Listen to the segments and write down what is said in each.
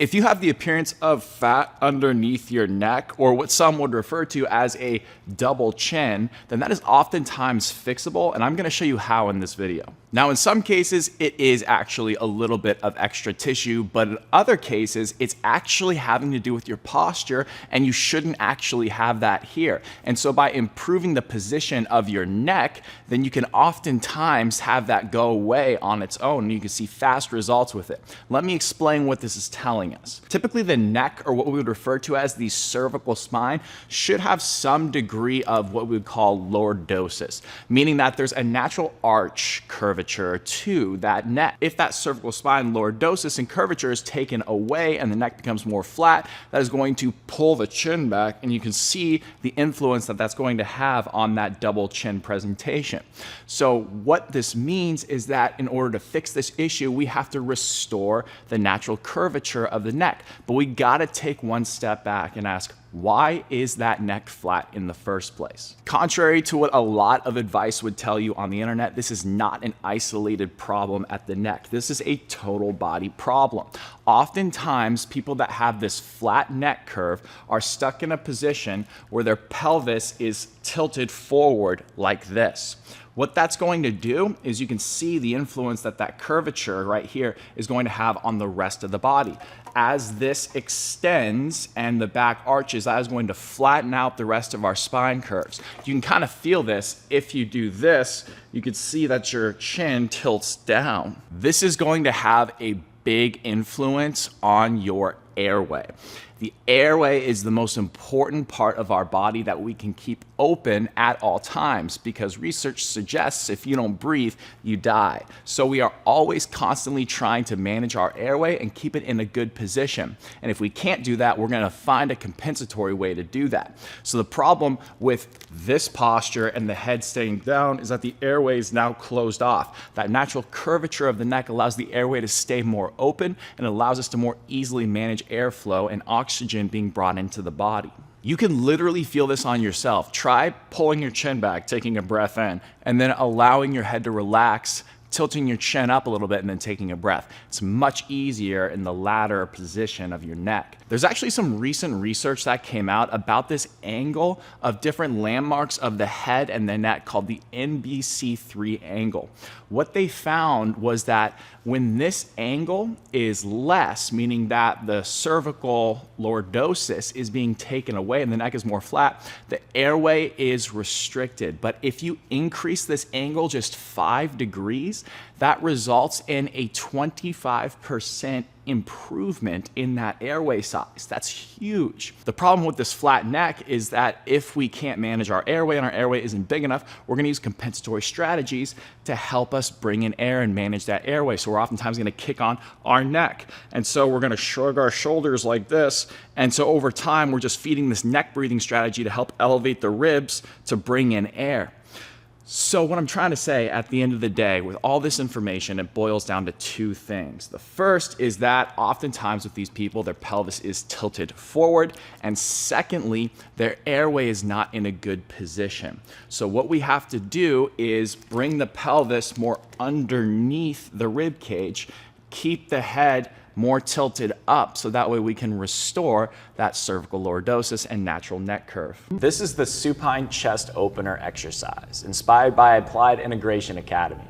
If you have the appearance of fat underneath your neck, or what some would refer to as a double chin, then that is oftentimes fixable, and I'm gonna show you how in this video. Now, in some cases, it is actually a little bit of extra tissue, but in other cases, it's actually having to do with your posture, and you shouldn't actually have that here. And so by improving the position of your neck, then you can oftentimes have that go away on its own, and you can see fast results with it. Let me explain what this is telling us. Typically, the neck, or what we would refer to as the cervical spine, should have some degree of what we would call lordosis, meaning that there's a natural arch curvature to that neck. If that cervical spine lordosis and curvature is taken away and the neck becomes more flat, that is going to pull the chin back, and you can see the influence that that's going to have on that double chin presentation. So what this means is that in order to fix this issue, we have to restore the natural curvature of the neck. But we gotta take one step back and ask, why is that neck flat in the first place? Contrary to what a lot of advice would tell you on the internet, this is not an isolated problem at the neck. This is a total body problem. Oftentimes, people that have this flat neck curve are stuck in a position where their pelvis is tilted forward like this. What that's going to do is you can see the influence that that curvature right here is going to have on the rest of the body. As this extends and the back arches, that is going to flatten out the rest of our spine curves. You can kind of feel this. If you do this, you can see that your chin tilts down. This is going to have a big influence on your airway. The airway is the most important part of our body that we can keep open at all times, because research suggests if you don't breathe, you die. So we are always constantly trying to manage our airway and keep it in a good position. And if we can't do that, we're gonna find a compensatory way to do that. So the problem with this posture and the head staying down is that the airway is now closed off. That natural curvature of the neck allows the airway to stay more open and allows us to more easily manage airflow and oxygen being brought into the body. You can literally feel this on yourself. Try pulling your chin back, taking a breath in, and then allowing your head to relax, tilting your chin up a little bit, and then taking a breath. It's much easier in the latter position of your neck. There's actually some recent research that came out about this angle of different landmarks of the head and the neck called the NBC3 angle. What they found was that when this angle is less, meaning that the cervical lordosis is being taken away and the neck is more flat, the airway is restricted. But if you increase this angle just 5 degrees, that results in a 25% improvement in that airway size. That's huge. The problem with this flat neck is that if we can't manage our airway and our airway isn't big enough, we're gonna use compensatory strategies to help us bring in air and manage that airway. So we're oftentimes gonna kick on our neck. And so we're gonna shrug our shoulders like this. And so over time, we're just feeding this neck breathing strategy to help elevate the ribs to bring in air. So what I'm trying to say at the end of the day, with all this information, it boils down to 2 things. The first is that oftentimes with these people, their pelvis is tilted forward. And secondly, their airway is not in a good position. So what we have to do is bring the pelvis more underneath the rib cage, keep the head more tilted up, so that way we can restore that cervical lordosis and natural neck curve. This is the supine chest opener exercise, inspired by Applied Integration Academy.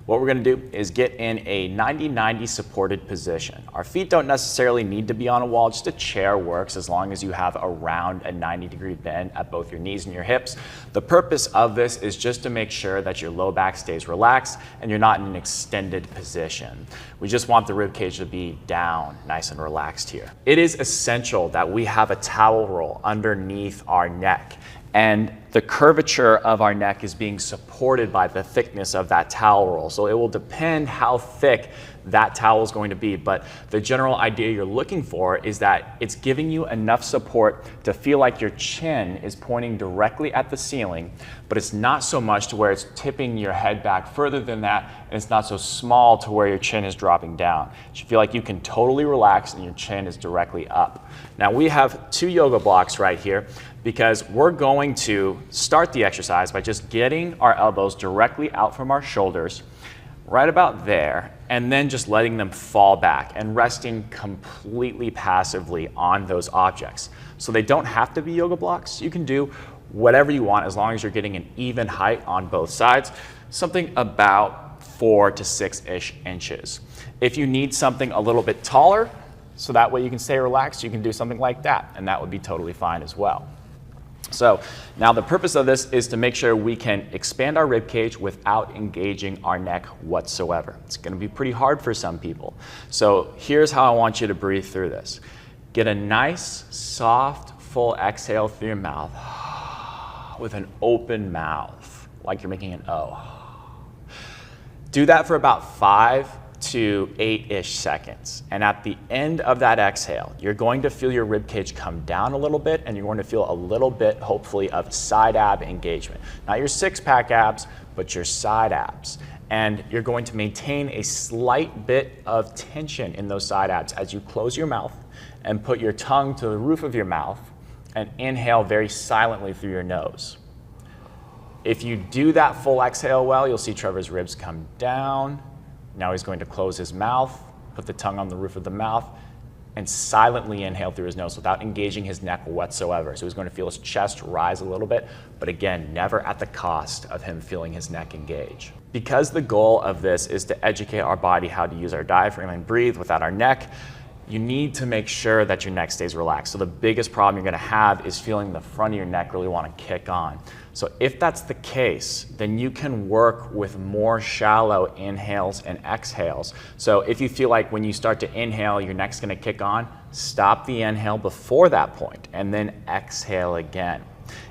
What we're gonna do is get in a 90-90 supported position. Our feet don't necessarily need to be on a wall, just a chair works as long as you have around a 90-degree bend at both your knees and your hips. The purpose of this is just to make sure that your low back stays relaxed and you're not in an extended position. We just want the rib cage to be down, nice and relaxed here. It is essential that we have a towel roll underneath our neck, and the curvature of our neck is being supported by the thickness of that towel roll. So it will depend how thick that towel is going to be, but the general idea you're looking for is that it's giving you enough support to feel like your chin is pointing directly at the ceiling, but it's not so much to where it's tipping your head back further than that, and it's not so small to where your chin is dropping down. You should feel like you can totally relax and your chin is directly up. Now we have 2 yoga blocks right here, because we're going to start the exercise by just getting our elbows directly out from our shoulders. right about there, and then just letting them fall back and resting completely passively on those objects. So they don't have to be yoga blocks. You can do whatever you want as long as you're getting an even height on both sides, something about 4 to 6-ish inches. If you need something a little bit taller, so that way you can stay relaxed, you can do something like that, and that would be totally fine as well. So now the purpose of this is to make sure we can expand our rib cage without engaging our neck whatsoever. It's going to be pretty hard for some people. So here's how I want you to breathe through this. Get a nice, soft, full exhale through your mouth with an open mouth, like you're making an O. Do that for about 5 to 8-ish seconds. And at the end of that exhale, you're going to feel your rib cage come down a little bit, and you're going to feel a little bit, hopefully, of side ab engagement. Not your six-pack abs, but your side abs. And you're going to maintain a slight bit of tension in those side abs as you close your mouth and put your tongue to the roof of your mouth and inhale very silently through your nose. If you do that full exhale well, you'll see Trevor's ribs come down. Now he's going to close his mouth, put the tongue on the roof of the mouth, and silently inhale through his nose without engaging his neck whatsoever. So he's going to feel his chest rise a little bit, but again, never at the cost of him feeling his neck engage. Because the goal of this is to educate our body how to use our diaphragm and breathe without our neck, you need to make sure that your neck stays relaxed. So the biggest problem you're gonna have is feeling the front of your neck really wanna kick on. So if that's the case, then you can work with more shallow inhales and exhales. So if you feel like when you start to inhale, your neck's gonna kick on, stop the inhale before that point and then exhale again.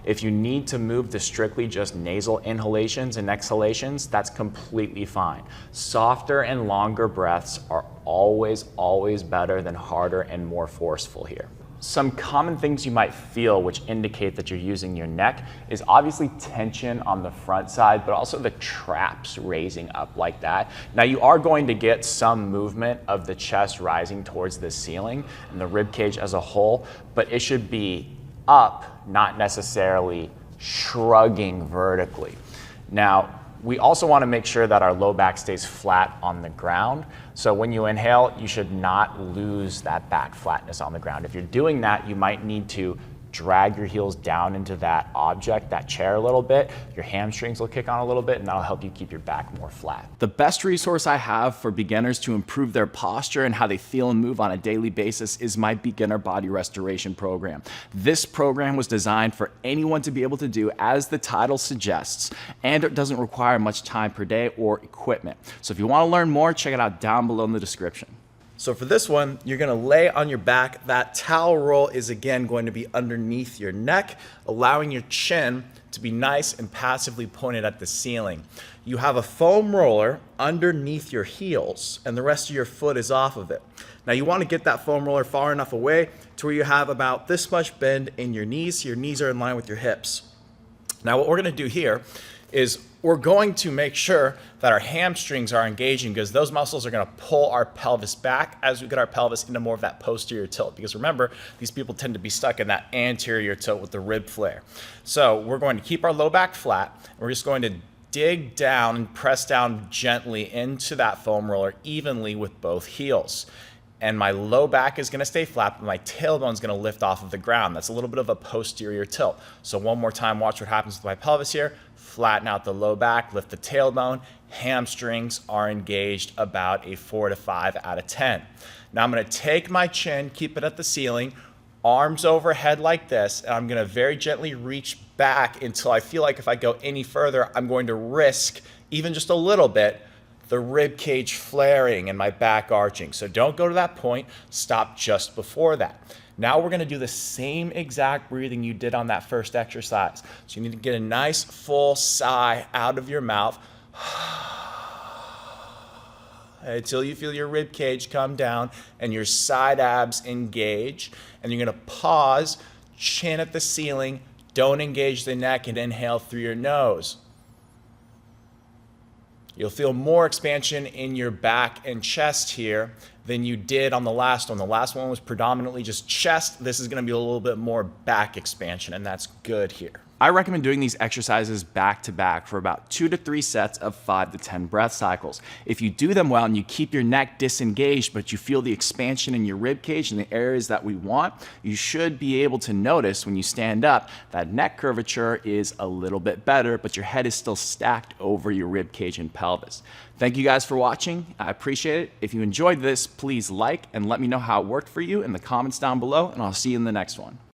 If you need to move to strictly just nasal inhalations and exhalations, that's completely fine. Softer and longer breaths are always, always better than harder and more forceful here. Some common things you might feel which indicate that you're using your neck is obviously tension on the front side, but also the traps raising up like that. Now you are going to get some movement of the chest rising towards the ceiling and the rib cage as a whole, but it should be up, not necessarily shrugging vertically. Now, we also want to make sure that our low back stays flat on the ground. So when you inhale, you should not lose that back flatness on the ground. If you're doing that, you might need to drag your heels down into that object, that chair a little bit. Your hamstrings will kick on a little bit, and that'll help you keep your back more flat. The best resource I have for beginners to improve their posture and how they feel and move on a daily basis is my Beginner Body Restoration Program. This program was designed for anyone to be able to do as the title suggests, and it doesn't require much time per day or equipment. So if you want to learn more, check it out down below in the description. So for this one, you're gonna lay on your back. That towel roll is again going to be underneath your neck, allowing your chin to be nice and passively pointed at the ceiling. You have a foam roller underneath your heels and the rest of your foot is off of it. Now you wanna get that foam roller far enough away to where you have about this much bend in your knees. Your knees are in line with your hips. Now what we're gonna do here is we're going to make sure that our hamstrings are engaging because those muscles are going to pull our pelvis back as we get our pelvis into more of that posterior tilt. Because remember, these people tend to be stuck in that anterior tilt with the rib flare. So we're going to keep our low back flat. We're just going to dig down and press down gently into that foam roller evenly with both heels. And my low back is going to stay flat, but my tailbone is going to lift off of the ground. That's a little bit of a posterior tilt. So one more time, watch what happens with my pelvis here. Flatten out the low back, lift the tailbone. Hamstrings are engaged about a 4 to 5 out of 10. Now I'm going to take my chin, keep it at the ceiling, arms overhead like this, and I'm going to very gently reach back until I feel like if I go any further, I'm going to risk, even just a little bit, the rib cage flaring and my back arching. So don't go to that point, stop just before that. Now we're gonna do the same exact breathing you did on that first exercise. So you need to get a nice full sigh out of your mouth until you feel your rib cage come down and your side abs engage. And you're gonna pause, chin at the ceiling, don't engage the neck, and inhale through your nose. You'll feel more expansion in your back and chest here than you did on the last one. The last one was predominantly just chest. This is gonna be a little bit more back expansion, and that's good here. I recommend doing these exercises back to back for about 2 to 3 sets of 5 to 10 breath cycles. If you do them well and you keep your neck disengaged, but you feel the expansion in your rib cage in the areas that we want, you should be able to notice when you stand up that neck curvature is a little bit better, but your head is still stacked over your rib cage and pelvis. Thank you guys for watching. I appreciate it. If you enjoyed this, please like and let me know how it worked for you in the comments down below, and I'll see you in the next one.